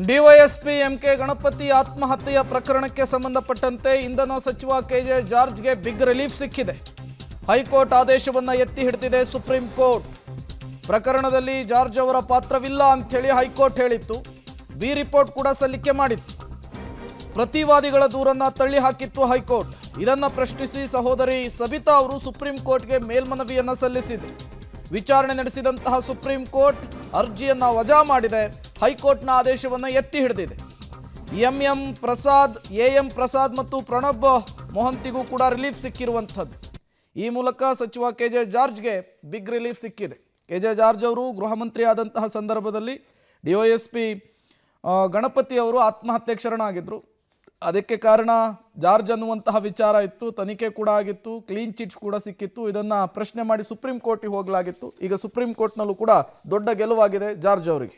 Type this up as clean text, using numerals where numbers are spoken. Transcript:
DYSP MK Ganapati ಆತ್ಮಹತ್ಯೆಯ ಪ್ರಕರಣಕ್ಕೆ ಸಂಬಂಧಪಟ್ಟಂತೆ ಇಂಧನ ಸಚಿವ ಕೆಜೆ ಜಾರ್ಜ್ಗೆ ಬಿಗ್ ರಿಲೀಫ್ ಸಿಕ್ಕಿದೆ. ಹೈಕೋರ್ಟ್ ಆದೇಶವನ್ನು ಎತ್ತಿ ಹಿಡಿದಿದೆ ಸುಪ್ರೀಂ ಕೋರ್ಟ್. ಪ್ರಕರಣದಲ್ಲಿ ಜಾರ್ಜ್ ಅವರ ಪಾತ್ರವಿಲ್ಲ ಅಂಥೇಳಿ ಹೈಕೋರ್ಟ್ ಹೇಳಿತ್ತು. ಬಿ ರಿಪೋರ್ಟ್ ಕೂಡ ಸಲ್ಲಿಕೆ ಮಾಡಿತ್ತು. ಪ್ರತಿವಾದಿಗಳ ದೂರನ್ನು ತಳ್ಳಿ ಹಾಕಿತ್ತು ಹೈಕೋರ್ಟ್. ಇದನ್ನು ಪ್ರಶ್ನಿಸಿ ಸಹೋದರಿ ಸಬಿತಾ ಅವರು ಸುಪ್ರೀಂ ಕೋರ್ಟ್ಗೆ ಮೇಲ್ಮನವಿಯನ್ನು ಸಲ್ಲಿಸಿದರು. ವಿಚಾರಣೆ ನಡೆಸಿದಂತಹ ಸುಪ್ರೀಂ ಕೋರ್ಟ್ ಅರ್ಜಿಯನ್ನು ವಜಾ ಮಾಡಿದೆ. ಹೈಕೋರ್ಟ್ನ ಆದೇಶವನ್ನು ಎತ್ತಿ ಹಿಡಿದಿದೆ. ಎಂ ಪ್ರಸಾದ್ ಮತ್ತು ಪ್ರಣಬ್ ಮೊಹಂತಿಗೂ ಕೂಡ ರಿಲೀಫ್ ಸಿಕ್ಕಿರುವಂಥದ್ದು. ಈ ಮೂಲಕ ಸಚಿವ ಕೆಜೆ ಜಾರ್ಜ್ಗೆ ಬಿಗ್ ರಿಲೀಫ್ ಸಿಕ್ಕಿದೆ. ಕೆಜೆ ಜಾರ್ಜ್ ಅವರು ಗೃಹ ಮಂತ್ರಿ ಆದಂತಹ ಸಂದರ್ಭದಲ್ಲಿ ಡಿವೈಎಸ್ಪಿ ಗಣಪತಿ ಅವರು ಆತ್ಮಹತ್ಯೆಗೆ ಶರಣಾಗಿದ್ದರು. ಅದಕ್ಕೆ ಕಾರಣ ಜಾರ್ಜ್ ಅನ್ನುವಂತಹ ವಿಚಾರ ಇತ್ತು. ತನಿಖೆ ಕೂಡ ಆಗಿತ್ತು, ಕ್ಲೀನ್ ಚಿಟ್ಸ್ ಕೂಡ ಸಿಕ್ಕಿತ್ತು. ಇದನ್ನು ಪ್ರಶ್ನೆ ಮಾಡಿ ಸುಪ್ರೀಂ ಕೋರ್ಟಿಗೆ ಹೋಗಲಾಗಿತ್ತು. ಈಗ ಸುಪ್ರೀಂ ಕೋರ್ಟ್ನಲ್ಲೂ ಕೂಡ ದೊಡ್ಡ ಗೆಲುವಾಗಿದೆ ಜಾರ್ಜ್ ಅವರಿಗೆ.